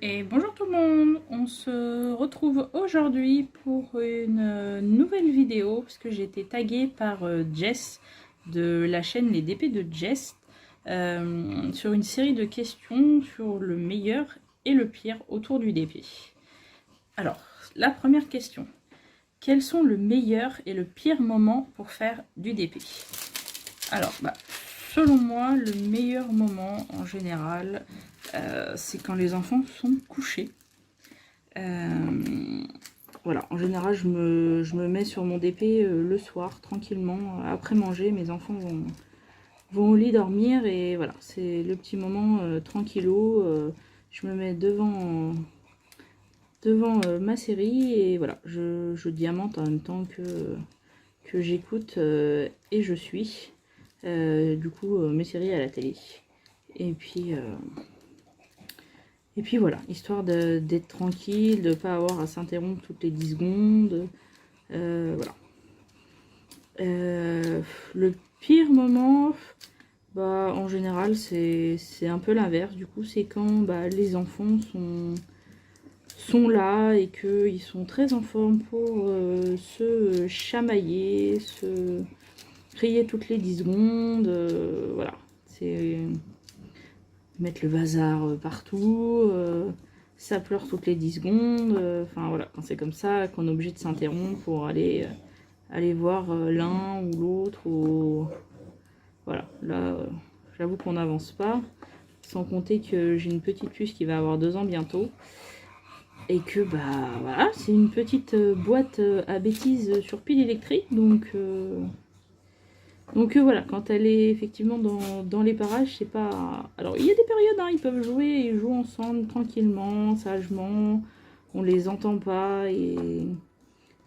Et bonjour tout le monde, on se retrouve aujourd'hui pour une nouvelle vidéo parce que j'ai été taguée par Jess de la chaîne Les DP de Jess sur une série de questions sur le meilleur et le pire autour du DP. Alors, la première question, quels sont le meilleur et le pire moment pour faire du DP? Alors, selon moi, le meilleur moment en général, c'est quand les enfants sont couchés. Voilà, en général, je me mets sur mon DP le soir, tranquillement, après manger. Mes enfants vont au lit dormir et voilà, c'est le petit moment tranquillou. Je me mets devant ma série et voilà, je diamante en même temps que j'écoute et je suis. Du coup, mes séries à la télé. Et puis voilà, histoire d'être tranquille, de ne pas avoir à s'interrompre toutes les 10 secondes. Voilà. Le pire moment, en général, c'est un peu l'inverse. Du coup, c'est quand les enfants sont là et qu'ils sont très en forme pour se chamailler, se crier toutes les 10 secondes. Voilà, c'est mettre le bazar partout, ça pleure toutes les 10 secondes, enfin voilà, quand c'est comme ça qu'on est obligé de s'interrompre pour aller voir l'un ou l'autre, ou voilà, là j'avoue qu'on n'avance pas, sans compter que j'ai une petite puce qui va avoir 2 ans bientôt, et que voilà, c'est une petite boîte à bêtises sur pile électrique, donc voilà, quand elle est effectivement dans les parages, c'est pas... Alors, il y a des périodes, hein, ils peuvent jouer, ils jouent ensemble tranquillement, sagement, on les entend pas et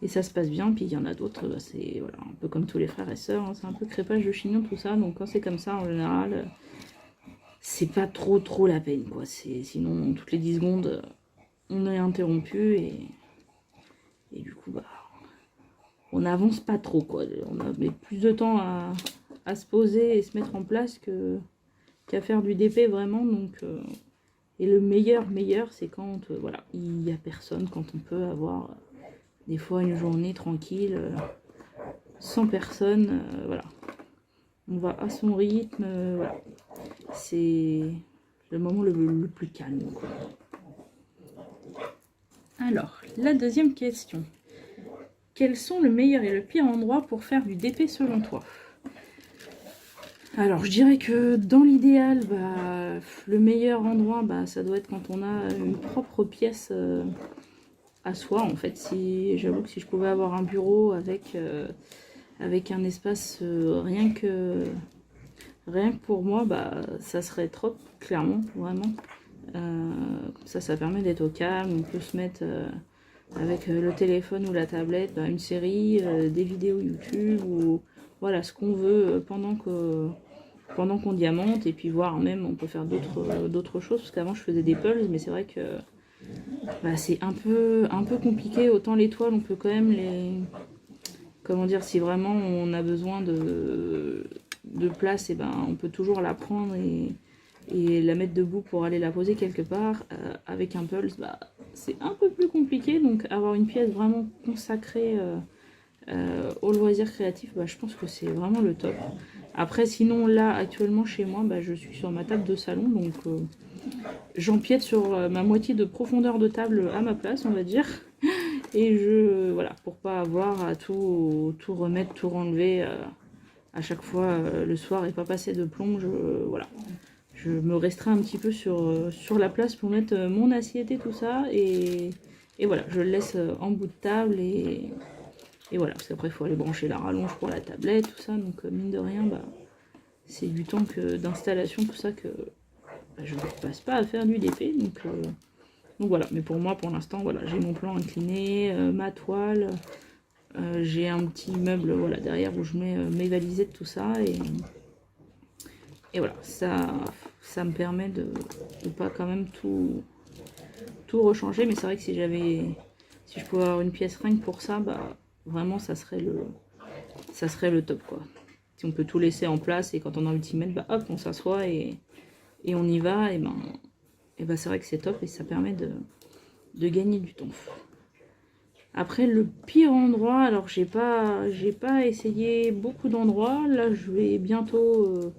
ça se passe bien. Puis il y en a d'autres, c'est voilà, un peu comme tous les frères et sœurs, hein, c'est un peu crépage de chignon, tout ça. Donc quand c'est comme ça, en général, c'est pas trop la peine, quoi. Sinon, toutes les 10 secondes, on est interrompu et du coup, on n'avance pas trop, quoi. On a mais plus de temps à se poser et se mettre en place qu'à faire du DP vraiment. Donc, et le meilleur, c'est quand voilà, il n'y a personne, quand on peut avoir des fois une journée tranquille, sans personne, voilà. On va à son rythme, voilà. C'est le moment le plus calme, quoi. Alors, la deuxième question. Quels sont le meilleur et le pire endroit pour faire du DP selon toi? Alors je dirais que dans l'idéal, le meilleur endroit, ça doit être quand on a une propre pièce à soi. En fait, j'avoue que si je pouvais avoir un bureau avec un espace rien que pour moi, ça serait top, clairement, vraiment. Comme ça permet d'être au calme. On peut se mettre avec le téléphone ou la tablette, une série, des vidéos YouTube ou voilà ce qu'on veut pendant qu'on diamante, et puis voir même on peut faire d'autres choses, parce qu'avant je faisais des pulls, mais c'est vrai que c'est un peu compliqué. Autant les toiles on peut quand même comment dire, si vraiment on a besoin de place, et on peut toujours la prendre et la mettre debout pour aller la poser quelque part. Avec un pulse, c'est un peu plus compliqué, donc avoir une pièce vraiment consacrée au loisir créatif, je pense que c'est vraiment le top. Après, sinon, là, actuellement, chez moi, je suis sur ma table de salon, donc j'empiète sur ma moitié de profondeur de table à ma place, on va dire. Et voilà, pour pas avoir à tout remettre, tout renlever à chaque fois le soir et pas passer de plomb, voilà. Je me restreins un petit peu sur la place pour mettre mon assiette et tout ça, et voilà, je le laisse en bout de table, et voilà, parce qu'après il faut aller brancher la rallonge pour la tablette, tout ça, donc mine de rien, c'est du temps d'installation, tout ça, que je ne passe pas à faire du DP, donc voilà. Mais pour moi, pour l'instant, voilà, j'ai mon plan incliné, ma toile, j'ai un petit meuble, voilà, derrière où je mets mes valisettes, tout ça, et voilà, ça me permet de pas quand même tout rechanger. Mais c'est vrai que si je pouvais avoir une pièce rien que pour ça, vraiment ça serait le top, quoi. Si on peut tout laisser en place, et quand on a envie de s'y mettre, hop, on s'assoit et on y va, et et bah c'est vrai que c'est top et ça permet de gagner du temps. Après le pire endroit, alors j'ai pas essayé beaucoup d'endroits. Là je vais bientôt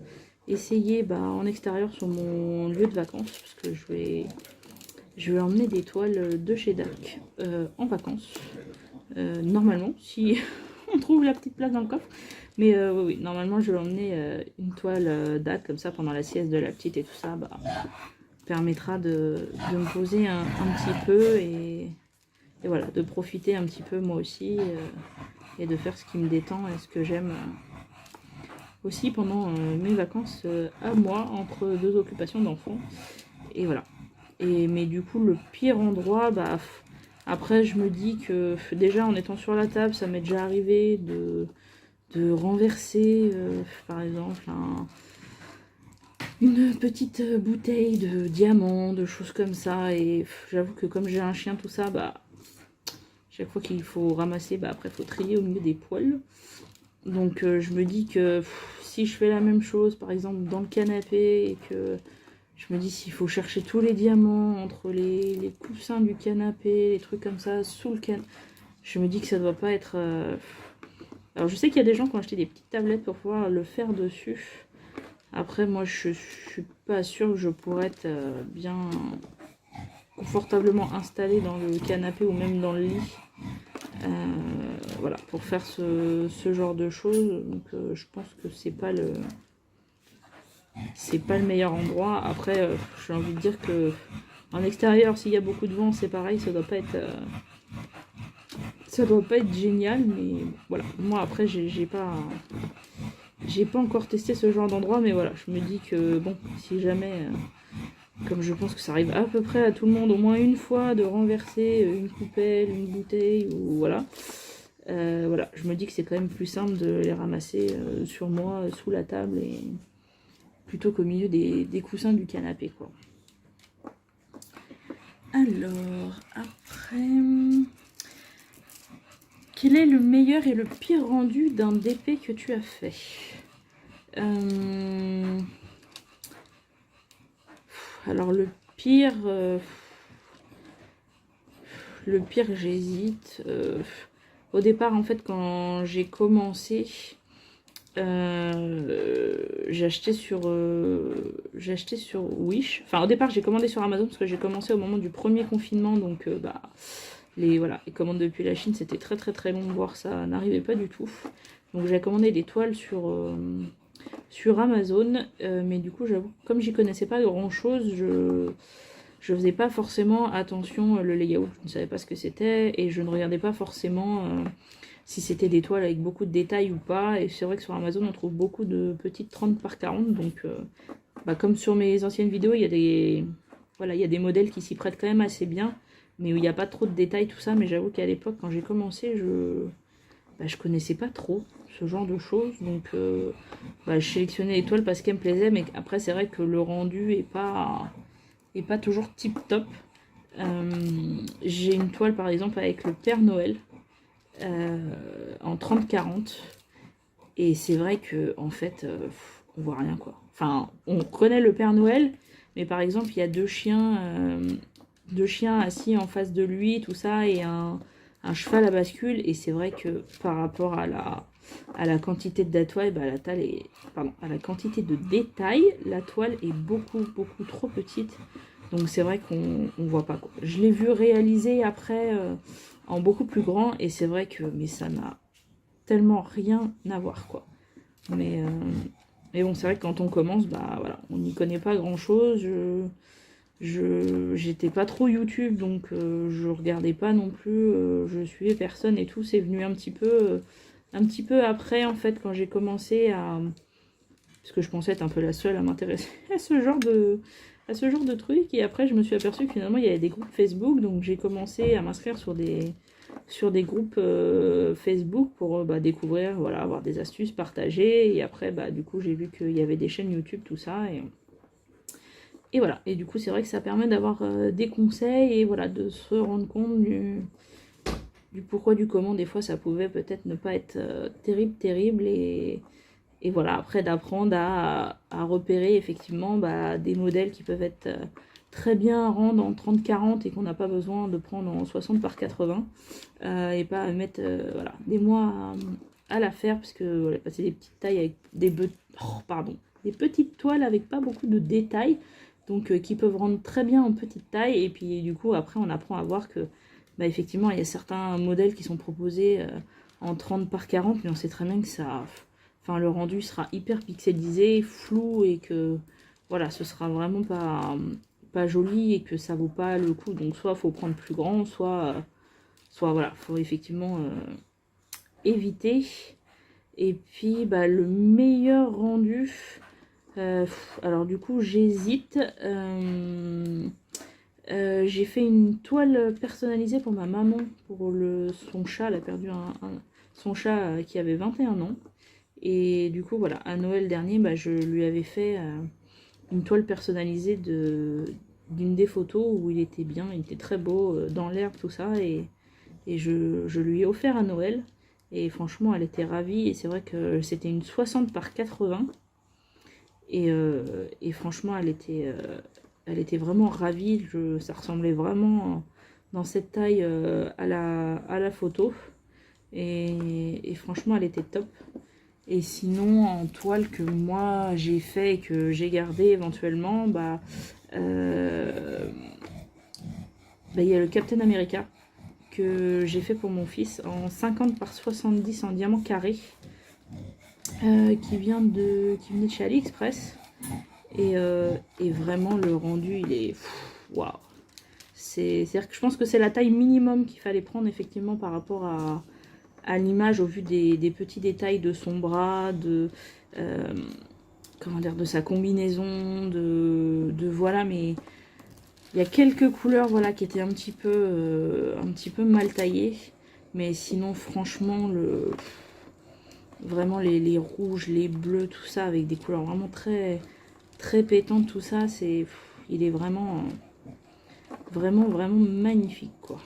essayer en extérieur sur mon lieu de vacances parce que je vais emmener des toiles de chez Dac en vacances. Normalement, si on trouve la petite place dans le coffre. Mais oui, normalement je vais emmener une toile Dac comme ça pendant la sieste de la petite et tout ça. Permettra de me poser un petit peu et voilà, de profiter un petit peu moi aussi et de faire ce qui me détend et ce que j'aime aussi pendant mes vacances à moi, entre deux occupations d'enfants. Et voilà. Mais du coup, le pire endroit, après je me dis que déjà en étant sur la table, ça m'est déjà arrivé de renverser, par exemple, une petite bouteille de diamant, de choses comme ça. Et j'avoue que comme j'ai un chien, tout ça, chaque fois qu'il faut ramasser, après il faut trier au milieu des poils. Donc je me dis que si je fais la même chose, par exemple dans le canapé, et que je me dis s'il faut chercher tous les diamants entre les coussins du canapé, les trucs comme ça, sous le canapé, je me dis que ça doit pas être... Alors je sais qu'il y a des gens qui ont acheté des petites tablettes pour pouvoir le faire dessus. Après moi je suis pas sûre que je pourrais être bien confortablement installée dans le canapé ou même dans le lit. Voilà, pour faire ce genre de choses. Donc je pense que c'est pas le meilleur endroit. Après j'ai envie de dire que en extérieur, s'il y a beaucoup de vent, c'est pareil, ça doit pas être génial, mais voilà. Moi après j'ai pas encore testé ce genre d'endroit, mais voilà, je me dis que bon, si jamais comme je pense que ça arrive à peu près à tout le monde au moins une fois, de renverser une coupelle, une bouteille, ou voilà. Voilà, je me dis que c'est quand même plus simple de les ramasser sur moi, sous la table, et plutôt qu'au milieu des coussins du canapé, quoi. Alors, après... Quel est le meilleur et le pire rendu d'un DP que tu as fait? Alors le pire, j'hésite. Au départ, en fait, quand j'ai commencé, j'ai acheté sur Wish. Enfin, au départ, j'ai commandé sur Amazon parce que j'ai commencé au moment du premier confinement, donc les commandes depuis la Chine, c'était très très très long, voire ça n'arrivait pas du tout. Donc j'ai commandé des toiles sur Amazon, mais du coup, j'avoue, comme j'y connaissais pas grand chose, je faisais pas forcément attention le layout, je ne savais pas ce que c'était, et je ne regardais pas forcément si c'était des toiles avec beaucoup de détails ou pas. Et c'est vrai que sur Amazon on trouve beaucoup de petites 30 par 40, donc comme sur mes anciennes vidéos, il y a des modèles qui s'y prêtent quand même assez bien, mais où il n'y a pas trop de détails, tout ça. Mais j'avoue qu'à l'époque, quand j'ai commencé, je connaissais pas trop ce genre de choses, donc je sélectionnais les toiles parce qu'elles me plaisaient, mais après c'est vrai que le rendu est pas toujours tip top. J'ai une toile par exemple avec le Père Noël en 30-40, et c'est vrai que en fait on voit rien, quoi. Enfin, on connaît le Père Noël, mais par exemple il y a deux chiens assis en face de lui, tout ça, et un cheval à bascule, et c'est vrai que par rapport à la quantité de la toile, à la quantité de détails, la toile est beaucoup beaucoup trop petite, donc c'est vrai qu'on voit pas, quoi. Je l'ai vu réaliser après en beaucoup plus grand, et c'est vrai que ça n'a tellement rien à voir, quoi. Mais bon, c'est vrai que quand on commence, voilà, on n'y connaît pas grand chose. J'étais pas trop YouTube, donc je regardais pas non plus, je suivais personne et tout. C'est venu un petit peu après, en fait, quand j'ai commencé parce que je pensais être un peu la seule à m'intéresser à ce genre de truc, et après je me suis aperçue que finalement il y avait des groupes Facebook, donc j'ai commencé à m'inscrire sur des groupes Facebook pour découvrir, voilà, avoir des astuces, partager, et après du coup j'ai vu qu'il y avait des chaînes YouTube, tout ça, et voilà. Et du coup c'est vrai que ça permet d'avoir des conseils, et voilà, de se rendre compte du pourquoi, du comment des fois ça pouvait peut-être ne pas être terrible, et voilà, après d'apprendre à repérer effectivement des modèles qui peuvent être très bien rendre en 30-40 et qu'on n'a pas besoin de prendre en 60 par 80 et pas mettre voilà, des mois à la faire parce que voilà, passer des petites tailles avec des petites toiles avec pas beaucoup de détails donc qui peuvent rendre très bien en petite taille et puis du coup après on apprend à voir que bah, effectivement il y a certains modèles qui sont proposés en 30 par 40 mais on sait très bien que ça enfin le rendu sera hyper pixelisé, flou et que voilà ce sera vraiment pas joli et que ça vaut pas le coup. Donc soit faut prendre plus grand, soit voilà, faut effectivement éviter. Et puis bah, le meilleur rendu, alors du coup j'hésite. J'ai fait une toile personnalisée pour ma maman, pour son chat, elle a perdu son chat qui avait 21 ans. Et du coup voilà, à Noël dernier, bah, je lui avais fait une toile personnalisée d'une des photos où il était bien, il était très beau dans l'herbe, tout ça, et je lui ai offert à Noël, et franchement elle était ravie, et c'est vrai que c'était une 60 par 80, et franchement elle était vraiment ravie, ça ressemblait vraiment dans cette taille à la photo, et franchement elle était top. Et sinon, en toile que moi j'ai fait et que j'ai gardé éventuellement, il y a le Captain America que j'ai fait pour mon fils en 50 par 70 en diamant carré, qui venait de chez AliExpress. Et vraiment, le rendu, il est waouh! C'est-à-dire que je pense que c'est la taille minimum qu'il fallait prendre effectivement par rapport à l'image au vu des petits détails de son bras, comment dire, de sa combinaison, voilà, mais il y a quelques couleurs voilà qui étaient un petit peu mal taillées, mais sinon franchement vraiment les rouges, les bleus, tout ça avec des couleurs vraiment très très pétantes, tout ça, il est vraiment vraiment magnifique quoi.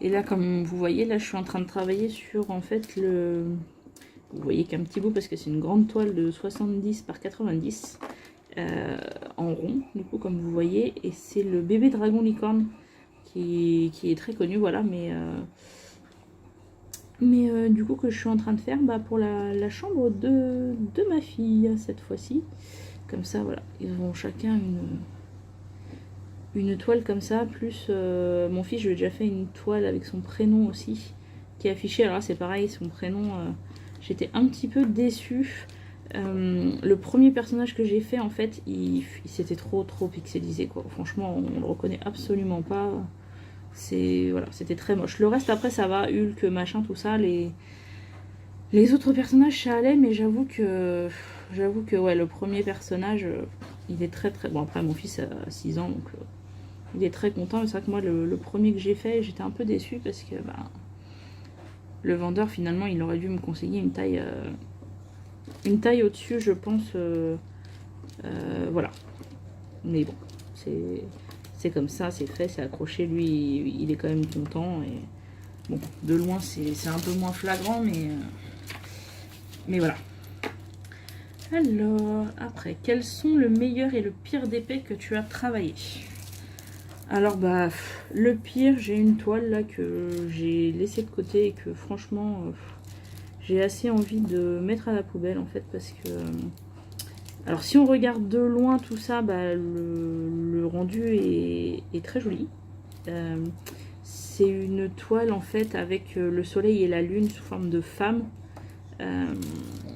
Et là, comme vous voyez, là je suis en train de travailler sur en fait vous voyez qu'un petit bout parce que c'est une grande toile de 70 par 90 en rond, du coup comme vous voyez, et c'est le bébé dragon licorne qui est très connu, voilà, mais du coup que je suis en train de faire pour la chambre de ma fille cette fois-ci. Comme ça, voilà, ils auront chacun une toile comme ça, plus mon fils, je lui ai déjà fait une toile avec son prénom aussi, qui est affiché. Alors là, c'est pareil, son prénom, j'étais un petit peu déçue. Le premier personnage que j'ai fait, en fait, il s'était trop pixelisé, quoi. Franchement, on le reconnaît absolument pas. Voilà, c'était très moche. Le reste, après, ça va, Hulk, machin, tout ça. Les autres personnages, ça allait, mais j'avoue que ouais, le premier personnage, il est très bon. Après, mon fils a 6 ans, donc il est très content. C'est vrai que moi, le premier que j'ai fait, j'étais un peu déçue parce que le vendeur, finalement, il aurait dû me conseiller une taille au-dessus, je pense. Voilà. Mais bon, c'est comme ça, c'est fait, c'est accroché. Lui, il est quand même content. Et bon, de loin, c'est un peu moins flagrant, mais voilà. Alors, après, quels sont le meilleur et le pire d'épée que tu as travaillé? Alors, le pire, j'ai une toile là que j'ai laissée de côté et que franchement, j'ai assez envie de mettre à la poubelle en fait, parce que... alors, si on regarde de loin tout ça, le rendu est très joli. C'est une toile en fait avec le soleil et la lune sous forme de femme.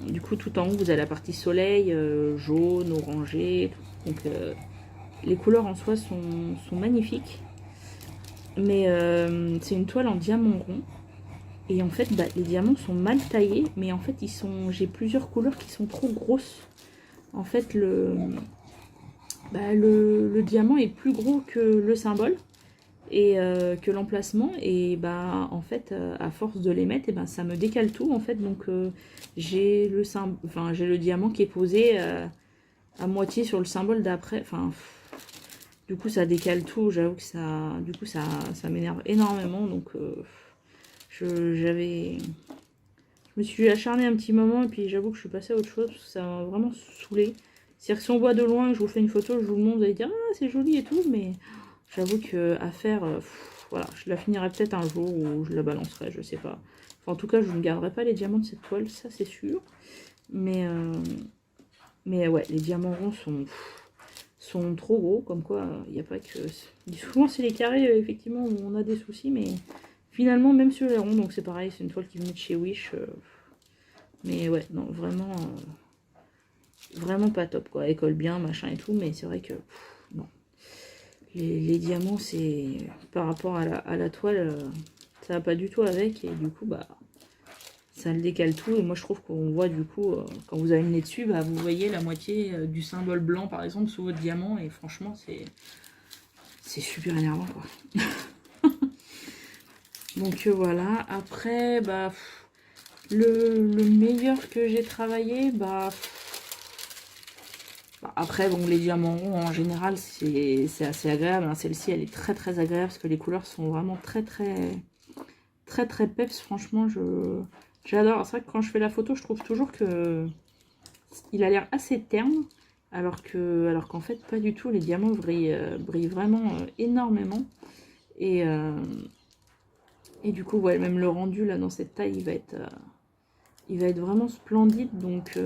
Du coup, tout en haut, vous avez la partie soleil, jaune, orangé. Donc, les couleurs en soi sont magnifiques. Mais c'est une toile en diamant rond. Et en fait, les diamants sont mal taillés. Mais en fait, j'ai plusieurs couleurs qui sont trop grosses. En fait, le diamant est plus gros que le symbole. Et que l'emplacement, et en fait à force de les mettre, et ça me décale tout en fait. Donc j'ai le diamant qui est posé à moitié sur le symbole d'après, du coup ça décale tout. J'avoue que ça m'énerve énormément. Donc je me suis acharnée un petit moment et puis j'avoue que je suis passée à autre chose parce que ça m'a vraiment saoulée. C'est-à-dire que si on voit de loin, je vous fais une photo, je vous le montre, vous allez dire ah c'est joli et tout, mais j'avoue que à faire, voilà, je la finirai peut-être un jour ou je la balancerai, je sais pas. Enfin, en tout cas, je ne garderai pas les diamants de cette toile, ça c'est sûr. Mais ouais, les diamants ronds sont trop gros, comme quoi il n'y a pas que... Souvent c'est les carrés, effectivement, où on a des soucis, mais finalement, même sur les ronds, donc c'est pareil, c'est une toile qui venait de chez Wish. Mais ouais, non, vraiment, vraiment pas top, quoi. Elle colle bien, machin et tout, mais c'est vrai que, non. Les diamants, c'est... Par rapport à la toile, ça va pas du tout avec, et du coup, bah... Ça le décale tout, et moi je trouve qu'on voit du coup, quand vous avez le nez dessus, bah, vous voyez la moitié du symbole blanc par exemple sous votre diamant, et franchement c'est super énervant quoi. Donc voilà, après bah le meilleur que j'ai travaillé, bah après bon les diamants ronds en général c'est assez agréable, hein. Celle-ci elle est très très agréable parce que les couleurs sont vraiment très peps, franchement j'adore. C'est vrai que quand je fais la photo, je trouve toujours que il a l'air assez terne, alors qu'en fait pas du tout. Les diamants brillent vraiment énormément. Et du coup, ouais, même le rendu là dans cette taille, il va être vraiment splendide. Donc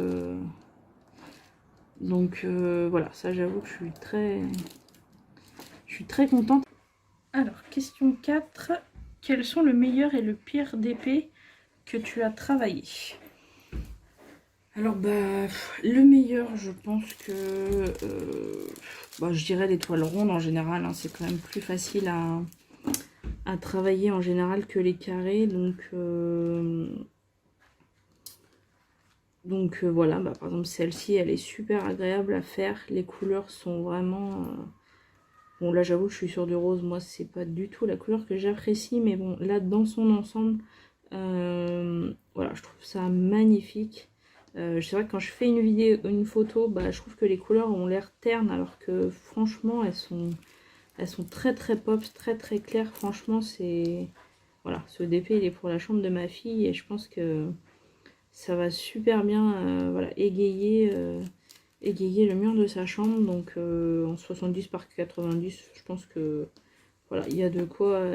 voilà, ça j'avoue que je suis très contente. Alors, question 4. Quels sont le meilleur et le pire d'épée que tu as travaillé? Alors bah le meilleur, je pense que bah, je dirais les toiles rondes en général, hein, c'est quand même plus facile à travailler en général que les carrés, donc voilà, bah, par exemple celle-ci elle est super agréable à faire, les couleurs sont vraiment bon là j'avoue que je suis sur du rose, moi c'est pas du tout la couleur que j'apprécie, mais bon là dans son ensemble voilà, je trouve ça magnifique. C'est vrai que quand je fais une photo, bah, je trouve que les couleurs ont l'air ternes, alors que franchement elles sont très pop, très claires. Franchement c'est... Voilà, ce DP il est pour la chambre de ma fille et je pense que ça va super bien voilà, égayer le mur de sa chambre. Donc en 70 par 90, je pense que voilà, il y a de quoi,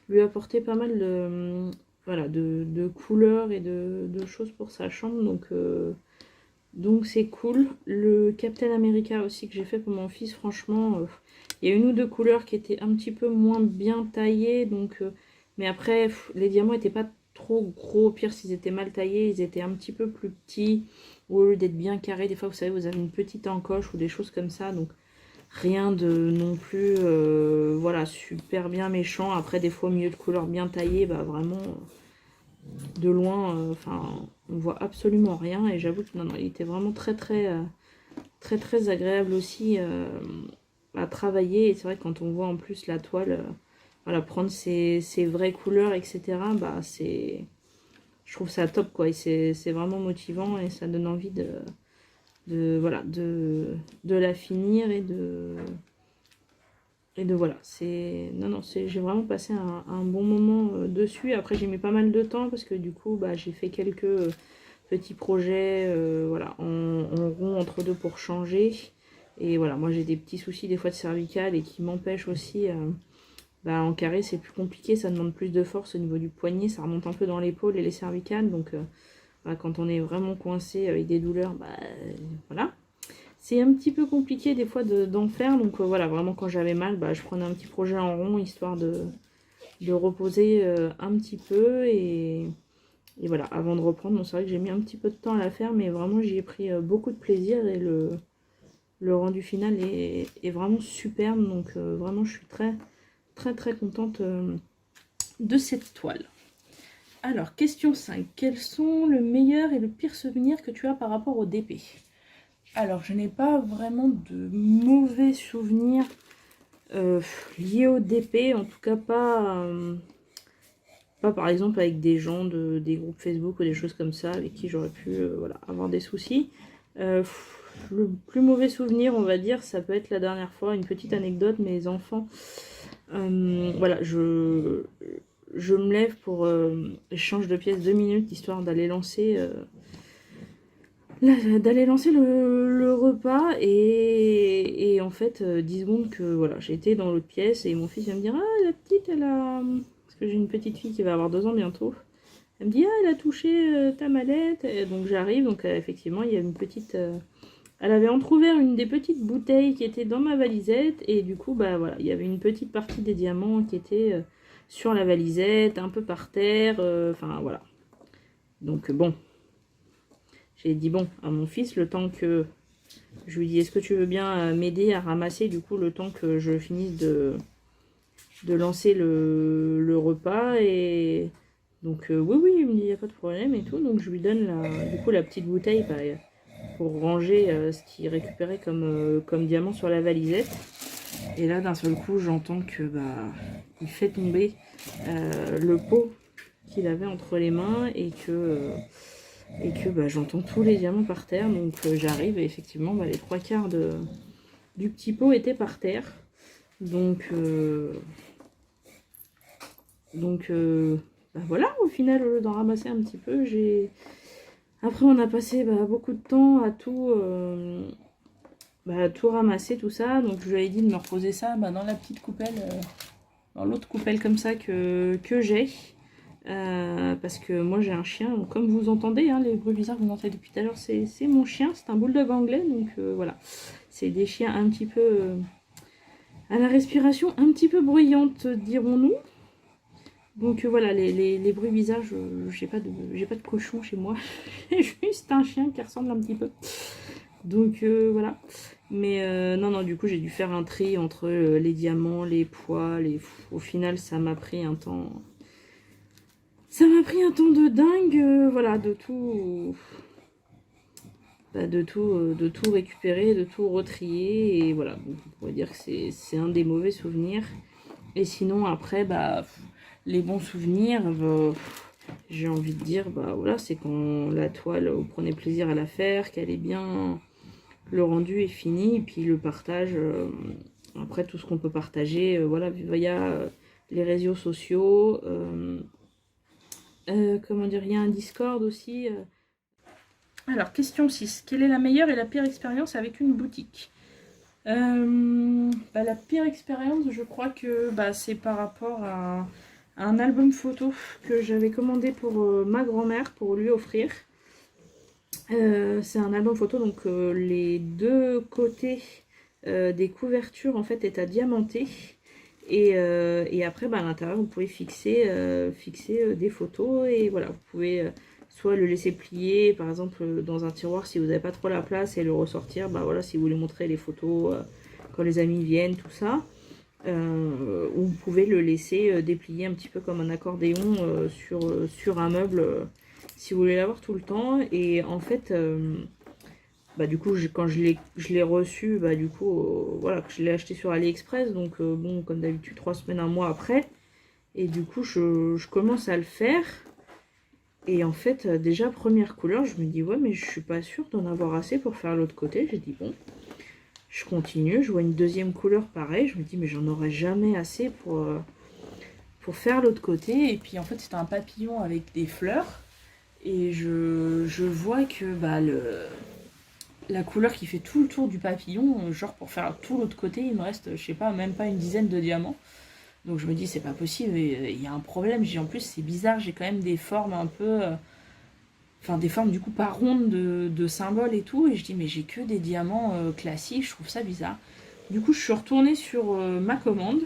lui apporter pas mal de, voilà, de couleurs et de choses pour sa chambre. Donc c'est cool. Le Captain America aussi que j'ai fait pour mon fils, franchement, il y a une ou deux couleurs qui étaient un petit peu moins bien taillées. Mais après, les diamants n'étaient pas trop gros. Au pire, s'ils étaient mal taillés, ils étaient un petit peu plus petits. Au lieu d'être bien carrés, des fois, vous savez, vous avez une petite encoche ou des choses comme ça. Donc rien de non plus, voilà, super bien méchant. Après, des fois, au milieu de couleurs bien taillées, bah vraiment, de loin, enfin, on voit absolument rien. Et j'avoue que non, il était vraiment très agréable aussi à travailler. Et c'est vrai que quand on voit en plus la toile, voilà, prendre ses vraies couleurs, etc., bah je trouve ça top, quoi. Et c'est vraiment motivant et ça donne envie voilà, de la finir et de voilà, j'ai vraiment passé un bon moment dessus. Après j'ai mis pas mal de temps parce que du coup bah, j'ai fait quelques petits projets voilà, en rond entre deux pour changer. Et voilà, moi j'ai des petits soucis des fois de cervicale et qui m'empêchent aussi, bah, en carré c'est plus compliqué, ça demande plus de force au niveau du poignet, ça remonte un peu dans l'épaule et les cervicales, donc bah, quand on est vraiment coincé avec des douleurs, bah voilà. C'est un petit peu compliqué des fois d'en faire, donc voilà, vraiment quand j'avais mal, bah, je prenais un petit projet en rond, histoire de reposer un petit peu, et voilà, avant de reprendre. Bon, c'est vrai que j'ai mis un petit peu de temps à la faire, mais vraiment j'y ai pris beaucoup de plaisir, et le rendu final est vraiment superbe, donc vraiment je suis très contente de cette toile. Alors, question 5. Quels sont le meilleur et le pire souvenir que tu as par rapport au DP? Alors, je n'ai pas vraiment de mauvais souvenirs liés au DP, en tout cas pas par exemple avec des gens des groupes Facebook ou des choses comme ça avec qui j'aurais pu voilà, avoir des soucis. Le plus mauvais souvenir, on va dire, ça peut être la dernière fois, une petite anecdote, mes enfants, voilà, je me lève pour je change de pièce 2 minutes, histoire d'aller lancer d'aller lancer le repas et en fait 10 secondes que voilà, j'étais dans l'autre pièce et mon fils vient me dire ah la petite elle a parce que j'ai une petite fille qui va avoir 2 ans bientôt. Elle me dit ah elle a touché ta mallette et donc j'arrive donc effectivement il y a une petite elle avait entrouvert une des petites bouteilles qui était dans ma valisette et du coup bah voilà il y avait une petite partie des diamants qui était sur la valisette un peu par terre enfin voilà donc bon. J'ai dit bon à mon fils, le temps que je lui dis est-ce que tu veux bien m'aider à ramasser du coup le temps que je finisse de lancer le repas et donc oui oui il me dit il n'y a pas de problème et tout donc je lui donne du coup la petite bouteille bah, pour ranger ce qu'il récupérait comme diamant sur la valisette et là d'un seul coup j'entends que bah il fait tomber le pot qu'il avait entre les mains et que bah, j'entends tous les diamants par terre, donc j'arrive et effectivement bah, les 3/4 du petit pot étaient par terre. Donc bah, voilà, au final, au lieu d'en ramasser un petit peu, après on a passé bah, beaucoup de temps à tout ramasser, tout ça. Donc je lui ai dit de me reposer ça bah, dans la petite coupelle, dans l'autre coupelle comme ça que j'ai. Parce que moi j'ai un chien, donc comme vous entendez, hein, les bruits bizarres que vous entendez depuis tout à l'heure, c'est mon chien, c'est un bulldog anglais, donc voilà. C'est des chiens un petit peu à la respiration un petit peu bruyante, dirons-nous. Donc voilà, les bruits bizarres, j'ai pas de cochon chez moi, j'ai juste un chien qui ressemble un petit peu. Donc voilà. Mais non, du coup j'ai dû faire un tri entre les diamants, les poids, au final ça m'a pris un temps... Ça m'a pris un temps de dingue, voilà, de tout récupérer, de tout retrier, et voilà, donc, on pourrait dire que c'est un des mauvais souvenirs. Et sinon, après, bah, les bons souvenirs, bah, j'ai envie de dire, bah voilà, c'est quand la toile, vous prenez plaisir à la faire, qu'elle est bien, le rendu est fini, et puis le partage, après tout ce qu'on peut partager, voilà, via les réseaux sociaux, comment dire, il y a un Discord aussi. Alors, question 6. Quelle est la meilleure et la pire expérience avec une boutique? La pire expérience, je crois que bah, c'est par rapport à un album photo que j'avais commandé pour ma grand-mère, pour lui offrir. C'est un album photo, donc les deux côtés des couvertures en fait étaient à diamanter. Et après, bah, à l'intérieur, vous pouvez fixer des photos et voilà, vous pouvez soit le laisser plier, par exemple, dans un tiroir si vous n'avez pas trop la place et le ressortir, bah voilà, si vous voulez montrer les photos quand les amis viennent, tout ça. Ou vous pouvez le laisser déplier un petit peu comme un accordéon sur un meuble si vous voulez l'avoir tout le temps. Et en fait, bah, du coup, quand je l'ai reçu, bah, du coup, voilà, je l'ai acheté sur AliExpress, donc bon, comme d'habitude, 3 semaines, un mois après. Et du coup, je commence à le faire. Et en fait, déjà, première couleur, je me dis, ouais, mais je suis pas sûre d'en avoir assez pour faire l'autre côté. J'ai dit, bon, je continue, je vois une deuxième couleur pareil. Je me dis, mais j'en aurai jamais assez pour faire l'autre côté. Et puis, en fait, c'était un papillon avec des fleurs. Et je vois que bah, la couleur qui fait tout le tour du papillon, genre pour faire tout l'autre côté, il me reste, je sais pas, même pas une dizaine de diamants. Donc je me dis, c'est pas possible, il y a un problème. En plus, c'est bizarre, j'ai quand même des formes un peu... Enfin, des formes du coup pas rondes de symboles et tout. Et je dis, mais j'ai que des diamants classiques, je trouve ça bizarre. Du coup, je suis retournée sur ma commande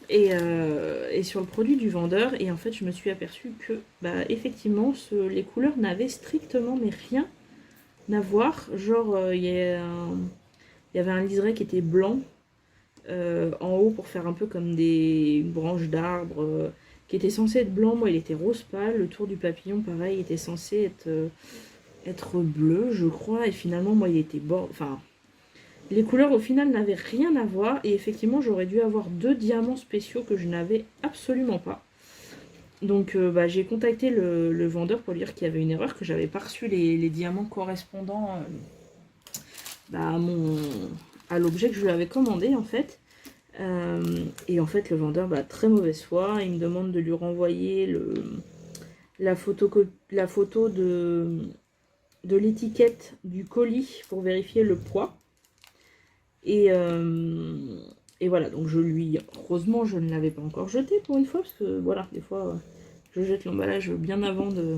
et sur le produit du vendeur. Et en fait, je me suis aperçue que, bah, effectivement, les couleurs n'avaient strictement mais rien à voir. Genre, il y avait un liseré qui était blanc en haut pour faire un peu comme une branche d'arbre qui était censé être blanc. Moi, il était rose pâle. Le tour du papillon, pareil, était censé être bleu, je crois. Et finalement, moi, il était bord. Enfin, les couleurs, au final, n'avaient rien à voir. Et effectivement, j'aurais dû avoir 2 diamants spéciaux que je n'avais absolument pas. Donc, bah, j'ai contacté le vendeur pour lui dire qu'il y avait une erreur, que j'avais pas reçu les diamants correspondant bah, à l'objet que je lui avais commandé, en fait. Et en fait, le vendeur, bah, très mauvaise foi, il me demande de lui renvoyer la photo de l'étiquette du colis pour vérifier le poids. Et voilà, donc heureusement je ne l'avais pas encore jeté pour une fois, parce que voilà, des fois je jette l'emballage bien avant de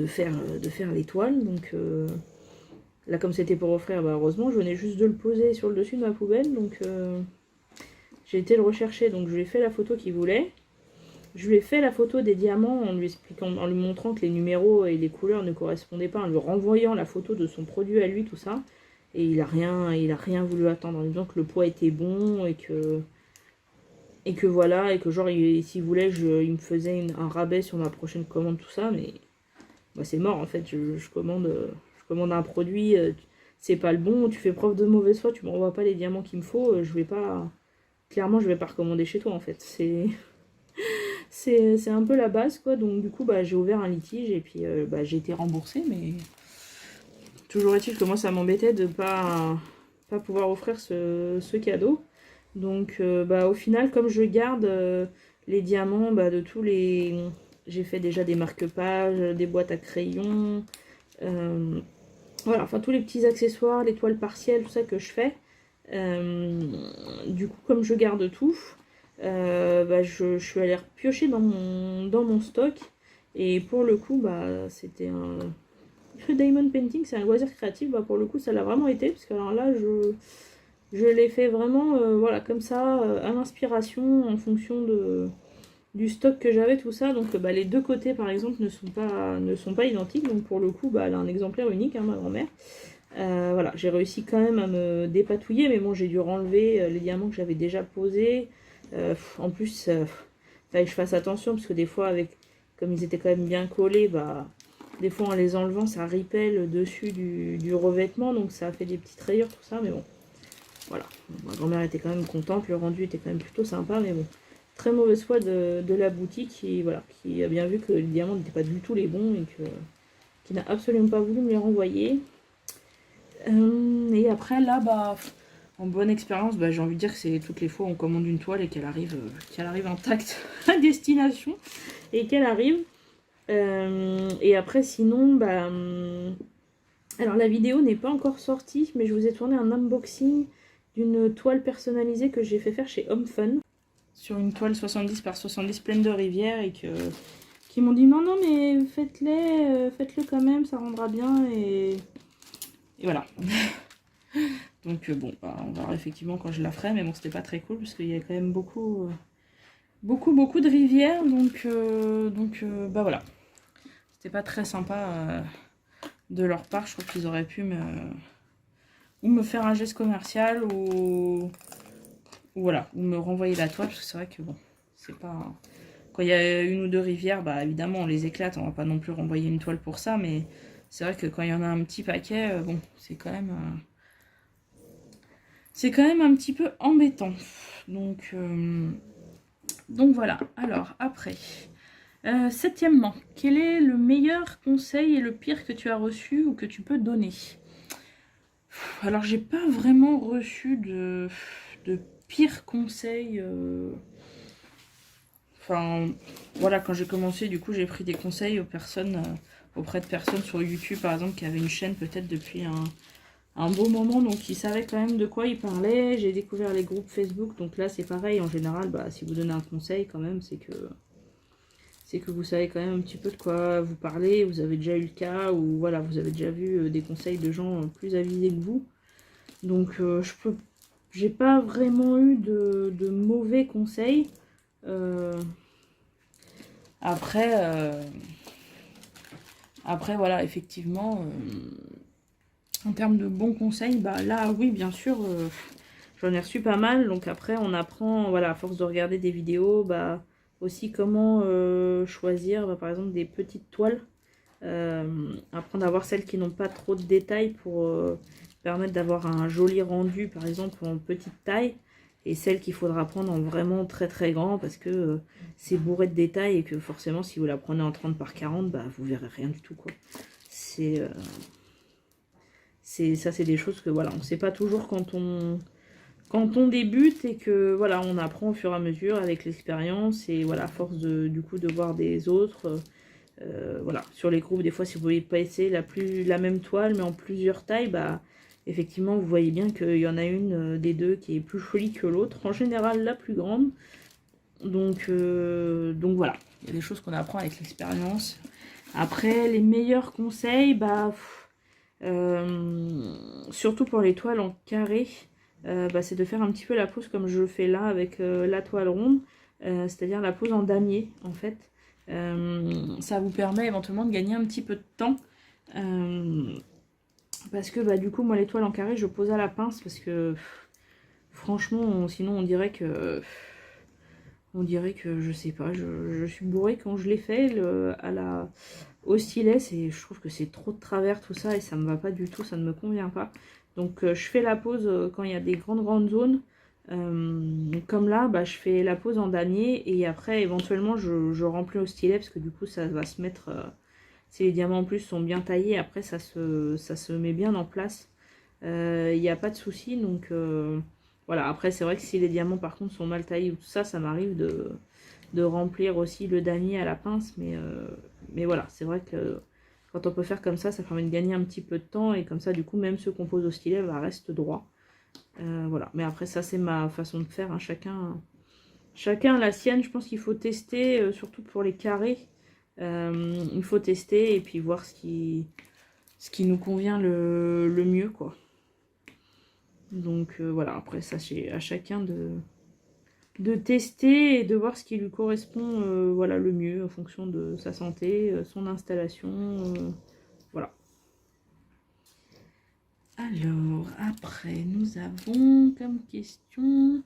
faire l'étoile. Donc là, comme c'était pour offrir, bah, heureusement je venais juste de le poser sur le dessus de ma poubelle. Donc j'ai été le rechercher, donc je lui ai fait la photo qu'il voulait. Je lui ai fait la photo des diamants en lui expliquant, en lui montrant que les numéros et les couleurs ne correspondaient pas, en lui renvoyant la photo de son produit à lui, tout ça. Et il a rien voulu attendre, en lui disant que le poids était bon et que voilà, et que genre s'il voulait, il me faisait un rabais sur ma prochaine commande, tout ça. Mais bah, c'est mort en fait. Je commande un produit, c'est pas le bon, tu fais preuve de mauvaise foi, tu m'envoies pas les diamants qu'il me faut, clairement je vais pas recommander chez toi en fait. C'est un peu la base quoi. Donc du coup bah, j'ai ouvert un litige et puis bah, j'ai été remboursée, mais toujours est-il que moi ça m'embêtait de pas pouvoir offrir ce cadeau. Donc bah, au final, comme je garde les diamants bah, de tous les... J'ai fait déjà des marque-pages, des boîtes à crayons, voilà, enfin tous les petits accessoires, les toiles partielles, tout ça que je fais. Du coup, comme je garde tout, bah, je suis allée piocher dans mon stock. Et pour le coup, bah, c'était un... Le diamond painting, c'est un loisir créatif. Bah, pour le coup, ça l'a vraiment été. Parce que alors là, je l'ai fait vraiment voilà, comme ça, à l'inspiration, en fonction du stock que j'avais, tout ça. Donc bah, les deux côtés, par exemple, ne sont pas identiques. Donc pour le coup, bah, elle a un exemplaire unique, hein, ma grand-mère. Voilà, j'ai réussi quand même à me dépatouiller, mais bon, j'ai dû renlever les diamants que j'avais déjà posés. En plus, fallait que je fasse attention, parce que des fois, comme ils étaient quand même bien collés, bah, des fois en les enlevant, ça ripait le dessus du revêtement, donc ça a fait des petites rayures, tout ça, mais bon, voilà. Ma grand-mère était quand même contente, le rendu était quand même plutôt sympa, mais bon, très mauvaise foi de la boutique qui a bien vu que les diamants n'étaient pas du tout les bons et qui n'a absolument pas voulu me les renvoyer. Et après là, bah, en bonne expérience, bah, j'ai envie de dire que c'est toutes les fois où on commande une toile et qu'elle arrive intacte à destination et qu'elle arrive. Et après sinon, bah, alors la vidéo n'est pas encore sortie, mais je vous ai tourné un unboxing d'une toile personnalisée que j'ai fait faire chez Home Fun, sur une toile 70 par 70 pleine de rivières, et qui m'ont dit non mais faites-le quand même, ça rendra bien, et voilà. Donc bon, bah, on verra effectivement quand je la ferai, mais bon, c'était pas très cool parce qu'il y a quand même beaucoup de rivières, donc bah voilà, c'était pas très sympa de leur part. Je trouve qu'ils auraient pu me faire un geste commercial ou voilà, ou me renvoyer la toile, parce que c'est vrai que bon, c'est pas... Quand il y a une ou deux rivières, bah évidemment on les éclate, on va pas non plus renvoyer une toile pour ça, mais c'est vrai que quand il y en a un petit paquet, bon, c'est quand même un petit peu embêtant. Donc voilà. Alors après, septièmement, quel est le meilleur conseil et le pire que tu as reçu ou que tu peux donner? Alors j'ai pas vraiment reçu de pire conseil. Enfin voilà, quand j'ai commencé, du coup j'ai pris des conseils auprès de personnes sur YouTube par exemple, qui avaient une chaîne peut-être depuis un beau moment, donc ils savaient quand même de quoi ils parlaient. J'ai découvert les groupes Facebook, donc là c'est pareil, en général, bah, si vous donnez un conseil quand même, c'est que vous savez quand même un petit peu de quoi vous parlez, vous avez déjà eu le cas, ou voilà, vous avez déjà vu des conseils de gens plus avisés que vous. Donc j'ai pas vraiment eu de mauvais conseils. Après voilà, effectivement, en termes de bons conseils, bah là oui bien sûr, j'en ai reçu pas mal. Donc après on apprend, voilà, à force de regarder des vidéos, bah aussi comment choisir par exemple des petites toiles, apprendre à avoir celles qui n'ont pas trop de détails pour permettre d'avoir un joli rendu par exemple en petite taille, et celles qu'il faudra prendre en vraiment très très grand parce que c'est bourré de détails et que forcément si vous la prenez en 30 par 40, bah vous verrez rien du tout quoi. Ça c'est des choses que voilà, on sait pas toujours quand on débute, et que voilà, on apprend au fur et à mesure avec l'expérience, et voilà, à force du coup de voir des autres, Voilà, sur les groupes, des fois, si vous voulez pas essayer la même toile, mais en plusieurs tailles, bah, effectivement, vous voyez bien qu'il y en a une des deux qui est plus jolie que l'autre. En général, la plus grande. Donc voilà, il y a des choses qu'on apprend avec l'expérience. Après, les meilleurs conseils, bah, surtout pour les toiles en carré, bah, c'est de faire un petit peu la pose comme je le fais là avec la toile ronde, c'est-à-dire la pose en damier en fait. Ça vous permet éventuellement de gagner un petit peu de temps. Parce que bah, du coup, moi les toiles en carré, je pose à la pince parce que franchement, sinon on dirait que je sais pas, je suis bourrée quand je l'ai fait au stylet, je trouve que c'est trop de travers tout ça et ça me va pas du tout, ça ne me convient pas. Donc je fais la pose quand il y a des grandes zones. Comme là, bah, je fais la pose en damier et après éventuellement je remplis au stylet parce que du coup ça va se mettre, si les diamants en plus sont bien taillés, après ça se met bien en place. Il n'y a pas de souci, donc voilà. Après c'est vrai que si les diamants par contre sont mal taillés ou tout ça, ça m'arrive de remplir aussi le damier à la pince, mais voilà, c'est vrai que quand on peut faire comme ça permet de gagner un petit peu de temps, et comme ça du coup même ceux qu'on pose au stylet reste droit. Voilà, mais après ça c'est ma façon de faire, hein. Chacun la sienne. Je pense qu'il faut tester, surtout pour les carrés, il faut tester et puis voir ce qui nous convient le mieux, quoi. Donc voilà, après ça c'est à chacun de tester et de voir ce qui lui correspond, voilà, le mieux en fonction de sa santé, son installation, voilà. Alors après nous avons comme question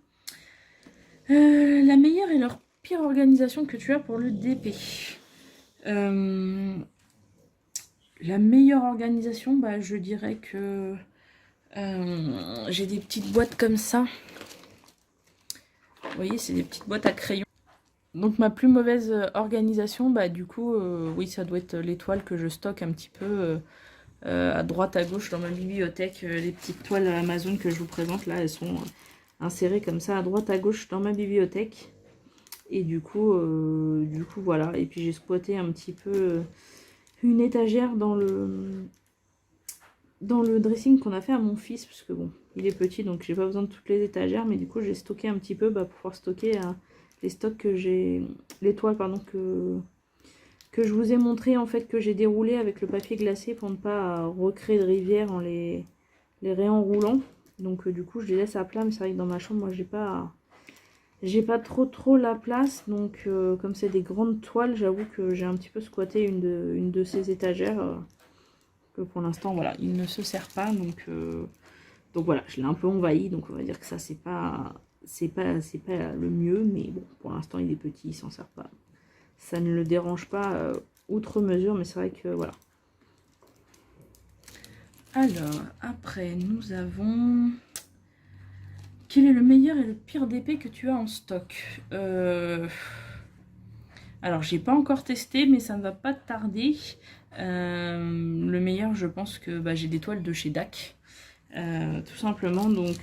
la meilleure et leur pire organisation que tu as pour le DP. La meilleure organisation, bah, je dirais que j'ai des petites boîtes comme ça. Vous voyez, c'est des petites boîtes à crayons. Donc ma plus mauvaise organisation, bah du coup, oui, ça doit être les toiles que je stocke un petit peu à droite, à gauche dans ma bibliothèque. Les petites toiles Amazon que je vous présente là, elles sont insérées comme ça à droite, à gauche dans ma bibliothèque. Et du coup voilà. Et puis j'ai squatté un petit peu une étagère dans le dressing qu'on a fait à mon fils, parce que bon, il est petit, donc j'ai pas besoin de toutes les étagères, mais du coup j'ai stocké un petit peu, bah, pour pouvoir stocker les stocks que j'ai, les toiles pardon que je vous ai montré en fait, que j'ai déroulé avec le papier glacé pour ne pas recréer de rivière en les réenroulant. Donc du coup je les laisse à plat, mais c'est vrai que dans ma chambre moi j'ai pas trop la place, donc comme c'est des grandes toiles, j'avoue que j'ai un petit peu squatté une de ces étagères, que pour l'instant voilà, il ne se sert pas, donc voilà, je l'ai un peu envahi, donc on va dire que ça c'est pas le mieux, mais bon, pour l'instant il est petit, il s'en sert pas, ça ne le dérange pas outre mesure, mais c'est vrai que voilà. Alors après nous avons quel est le meilleur et le pire d'épée que tu as en stock? Alors j'ai pas encore testé, mais ça ne va pas tarder. Le meilleur, je pense que bah, j'ai des toiles de chez DAC. Tout simplement, donc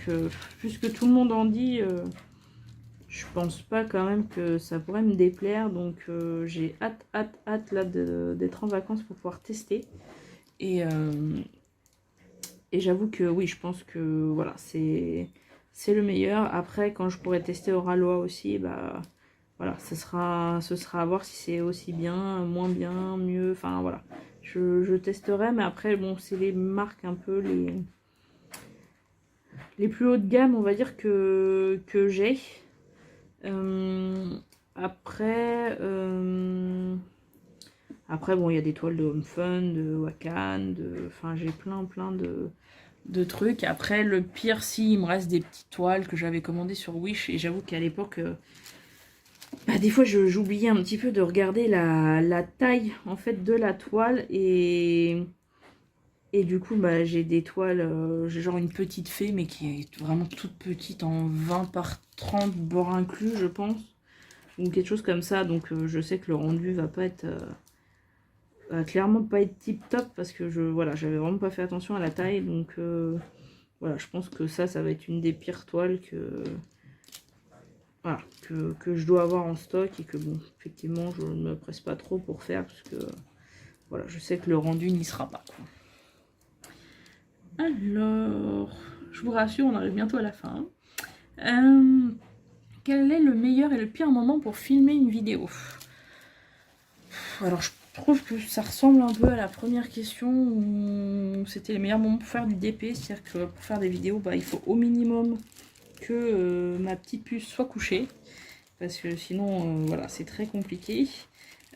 puisque tout le monde en dit, je pense pas quand même que ça pourrait me déplaire, donc j'ai hâte là d'être en vacances pour pouvoir tester, et j'avoue que oui, je pense que voilà, c'est le meilleur. Après, quand je pourrai tester Oralois aussi, bah voilà, ce sera à voir si c'est aussi bien, moins bien, mieux, enfin voilà, je testerai, mais après bon, c'est les marques un peu les plus haut de gamme, on va dire, que j'ai. Après, bon, il y a des toiles de Home Fun, de Wakan, enfin, j'ai plein de trucs. Après, le pire, si, il me reste des petites toiles que j'avais commandées sur Wish, et j'avoue qu'à l'époque, bah, des fois, j'oubliais un petit peu de regarder la taille, en fait, de la toile, et du coup, bah, j'ai des toiles, j'ai genre une petite fée, mais qui est vraiment toute petite, en 20 par 30 bord inclus, je pense. Ou quelque chose comme ça. Donc je sais que le rendu va pas être... va clairement pas être tip top, parce que voilà, j'avais vraiment pas fait attention à la taille. Donc voilà, je pense que ça va être une des pires toiles que... voilà, que je dois avoir en stock et que bon, effectivement, je ne me presse pas trop pour faire parce que voilà, je sais que le rendu n'y sera pas, quoi. Alors, je vous rassure, on arrive bientôt à la fin. Quel est le meilleur et le pire moment pour filmer une vidéo? Alors, je trouve que ça ressemble un peu à la première question où c'était les meilleurs moments pour faire du DP. C'est-à-dire que pour faire des vidéos, bah, il faut au minimum que ma petite puce soit couchée. Parce que sinon, voilà, c'est très compliqué.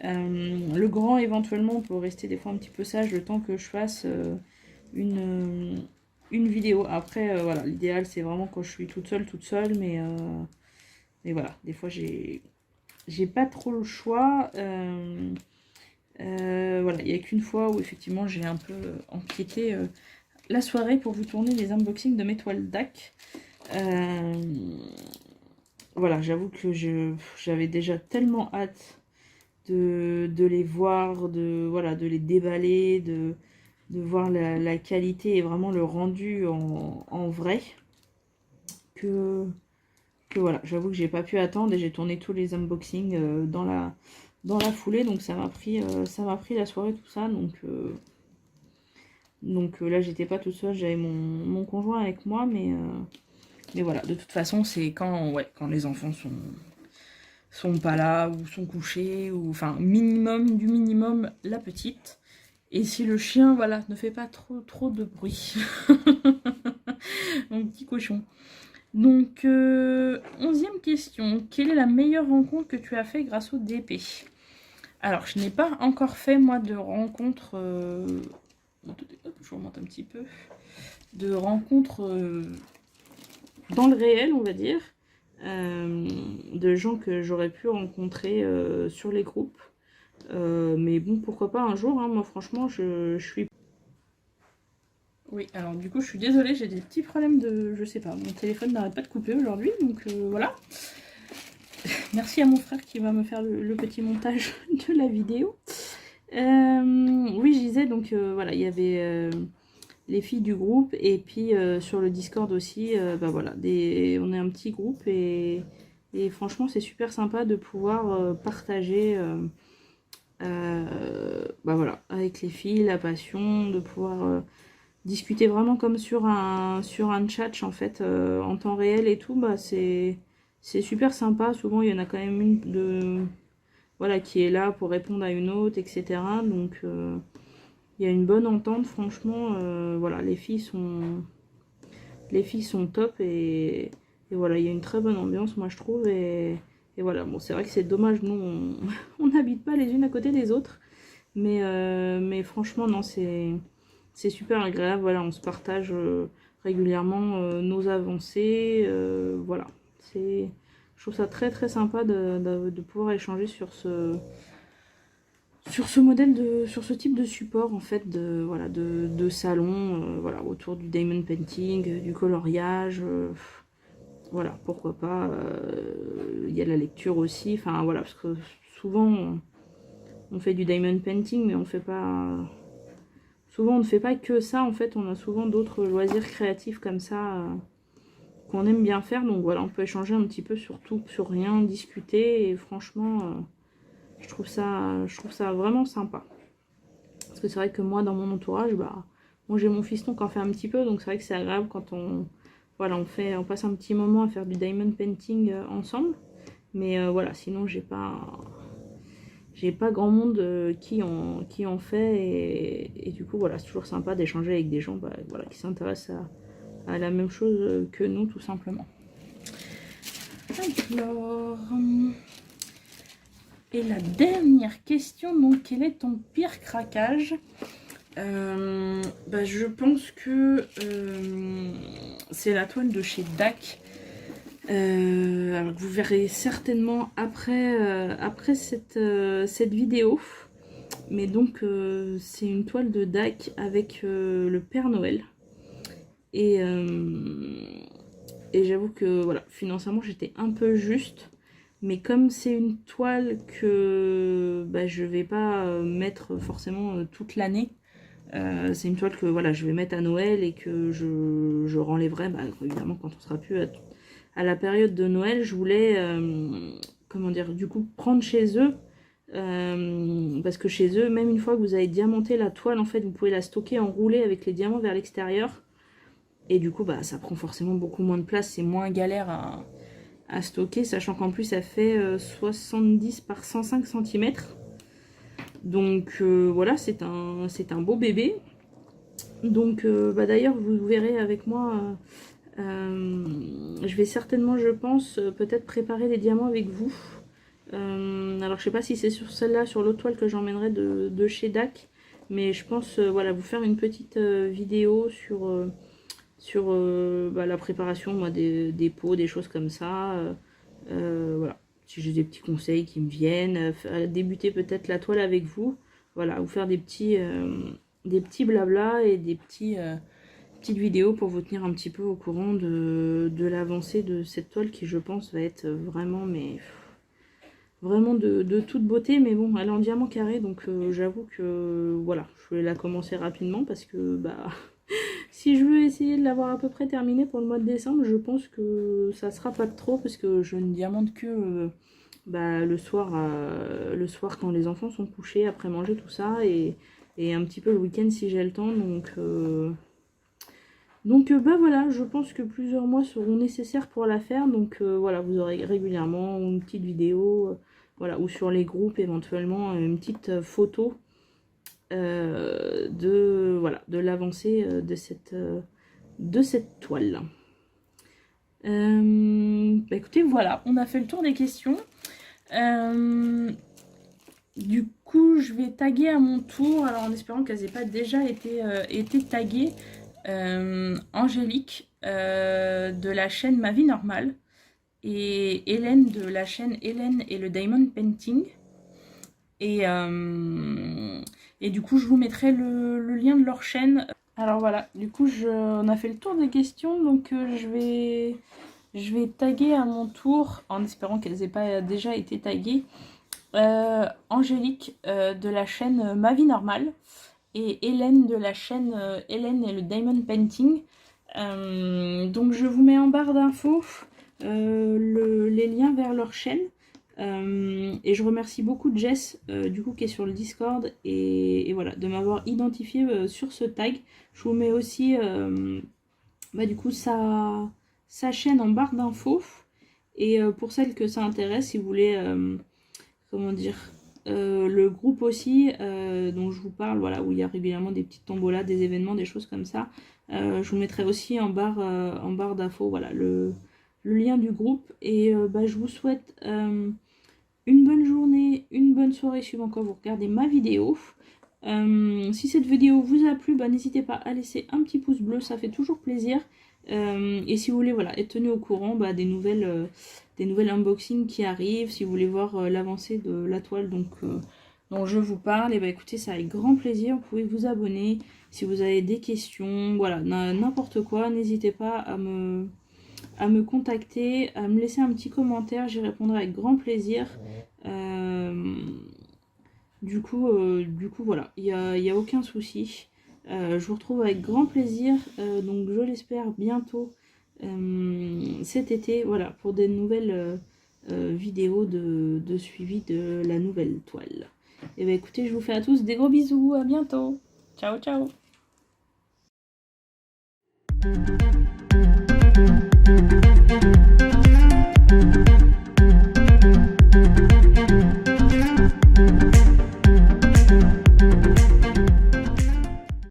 Le grand, éventuellement, peut rester des fois un petit peu sage le temps que je fasse une vidéo. Après, voilà, l'idéal, c'est vraiment quand je suis toute seule, mais voilà, des fois, j'ai pas trop le choix. Voilà, il n'y a qu'une fois où, effectivement, j'ai un peu empiété la soirée pour vous tourner les unboxings de mes toiles DAC. Voilà, j'avoue que j'avais déjà tellement hâte de les voir, voilà, de les déballer, de voir la qualité et vraiment le rendu en vrai, que voilà, j'avoue que j'ai pas pu attendre et j'ai tourné tous les unboxings dans la foulée, donc ça m'a pris la soirée, tout ça, donc là j'étais pas toute seule, j'avais mon conjoint avec moi, mais voilà, de toute façon c'est quand les enfants sont pas là ou sont couchés, ou enfin minimum du minimum la petite. Et si le chien, voilà, ne fait pas trop de bruit. Mon petit cochon. Donc, 11e question. Quelle est la meilleure rencontre que tu as fait grâce au DP? Alors, je n'ai pas encore fait, moi, de rencontre... je remonte un petit peu. De rencontre dans le réel, on va dire. De gens que j'aurais pu rencontrer sur les groupes. Mais bon, pourquoi pas un jour, hein. Moi franchement, je suis... Oui, alors du coup, je suis désolée, j'ai des petits problèmes de... Je sais pas, mon téléphone n'arrête pas de couper aujourd'hui, donc voilà. Merci à mon frère qui va me faire le petit montage de la vidéo. Oui, je disais, donc voilà, il y avait les filles du groupe, et puis sur le Discord aussi, bah voilà, on est un petit groupe, et franchement, c'est super sympa de pouvoir partager... bah voilà, avec les filles, la passion, de pouvoir discuter vraiment comme sur un chat en fait, en temps réel et tout, bah c'est super sympa. Souvent il y en a quand même une voilà, qui est là pour répondre à une autre, etc. Donc il y a une bonne entente, franchement, voilà, les filles sont top, et voilà, il y a une très bonne ambiance, moi je trouve, et voilà, bon, c'est vrai que c'est dommage, nous on n'habite pas les unes à côté des autres, mais franchement, non, c'est super agréable, voilà, on se partage régulièrement nos avancées, voilà, je trouve ça très très sympa de pouvoir échanger sur ce modèle, sur ce type de support en fait, voilà, de salon, voilà, autour du diamond painting, du coloriage, voilà, pourquoi pas, il y a la lecture aussi, enfin voilà, parce que souvent on fait du diamond painting, mais on fait pas... Souvent on ne fait pas que ça, en fait, on a souvent d'autres loisirs créatifs comme ça qu'on aime bien faire, donc voilà, on peut échanger un petit peu sur tout, sur rien, discuter, et franchement, je trouve ça vraiment sympa. Parce que c'est vrai que moi, dans mon entourage, bah, moi j'ai mon fiston qui en fait un petit peu, donc c'est vrai que c'est agréable quand voilà, on passe un petit moment à faire du diamond painting ensemble. Mais voilà, sinon j'ai pas grand monde qui en fait, et du coup voilà, c'est toujours sympa d'échanger avec des gens, bah, voilà, qui s'intéressent à la même chose que nous, tout simplement. Alors, et la dernière question, donc, quel est ton pire craquage? Bah, je pense que c'est la toile de chez DAC. Alors vous verrez certainement après cette vidéo. Mais donc c'est une toile de DAC avec le Père Noël. Et j'avoue que voilà, financièrement j'étais un peu juste. Mais comme c'est une toile que bah, je vais pas mettre forcément toute l'année, c'est une toile que voilà, je vais mettre à Noël et que je renlèverai bah, évidemment quand on sera plus à la période de Noël, je voulais, comment dire, du coup, prendre chez eux. Parce que chez eux, même une fois que vous avez diamanté la toile, en fait, vous pouvez la stocker enroulée avec les diamants vers l'extérieur. Et du coup, bah, ça prend forcément beaucoup moins de place, c'est moins galère à stocker, sachant qu'en plus, ça fait 70 par 105 cm. Donc voilà, c'est un beau bébé. Donc bah, d'ailleurs, vous verrez avec moi, je vais certainement, je pense, peut-être préparer les diamants avec vous. Alors je sais pas si c'est sur celle-là, sur l'autre toile que j'emmènerai de chez DAC, mais je pense voilà, vous faire une petite vidéo sur bah, la préparation moi, des pots, des choses comme ça. Voilà, si j'ai des petits conseils qui me viennent, débuter peut-être la toile avec vous, voilà, vous faire des petits blabla et des petites vidéos pour vous tenir un petit peu au courant de l'avancée de cette toile qui je pense va être vraiment vraiment de toute beauté. Mais bon, elle est en diamant carré, donc j'avoue que voilà, je vais la commencer rapidement parce que bah si je veux essayer de l'avoir à peu près terminée pour le mois de décembre, je pense que ça sera pas de trop parce que je ne diamante que bah, le soir quand les enfants sont couchés, après manger tout ça, et un petit peu le week-end si j'ai le temps. Donc bah voilà, je pense que plusieurs mois seront nécessaires pour la faire. Donc voilà, vous aurez régulièrement une petite vidéo, voilà, ou sur les groupes éventuellement une petite photo de l'avancée de cette toile. Bah écoutez, voilà, on a fait le tour des questions. Du coup, je vais taguer à mon tour, alors en espérant qu'elles n'aient pas déjà été taguées, Angélique de la chaîne Ma Vie Normale et Hélène de la chaîne Hélène et le Diamond Painting. Et du coup, je vous mettrai le lien de leur chaîne. Alors voilà, du coup, on a fait le tour des questions, donc je vais taguer à mon tour, en espérant qu'elles n'aient pas déjà été taguées, Angélique de la chaîne Ma Vie Normale et Hélène de la chaîne Hélène et le Diamond Painting. Donc je vous mets en barre d'infos les liens vers leur chaîne. Et je remercie beaucoup Jess du coup qui est sur le Discord et voilà de m'avoir identifié sur ce tag. Je vous mets aussi bah, du coup sa chaîne en barre d'infos, et pour celles que ça intéresse, si vous voulez comment dire, le groupe aussi dont je vous parle, voilà, où il y a régulièrement des petites tombolas, des événements, des choses comme ça, je vous mettrai aussi en barre d'infos, voilà, le lien du groupe. Et bah, je vous souhaite une bonne journée, une bonne soirée suivant quand vous regardez ma vidéo. Si cette vidéo vous a plu, bah, n'hésitez pas à laisser un petit pouce bleu, ça fait toujours plaisir. Et si vous voulez voilà, être tenu au courant bah, des nouvelles unboxings qui arrivent, si vous voulez voir l'avancée de la toile dont je vous parle, et bah écoutez, ça avec grand plaisir, vous pouvez vous abonner. Si vous avez des questions, voilà, n'importe quoi, n'hésitez pas à me contacter, à me laisser un petit commentaire, j'y répondrai avec grand plaisir. Du coup voilà, il y a aucun souci. Je vous retrouve avec grand plaisir, donc je l'espère bientôt cet été, voilà, pour des nouvelles vidéos de suivi de la nouvelle toile. Et bien écoutez, je vous fais à tous des gros bisous, à bientôt. Ciao ciao. Thank you.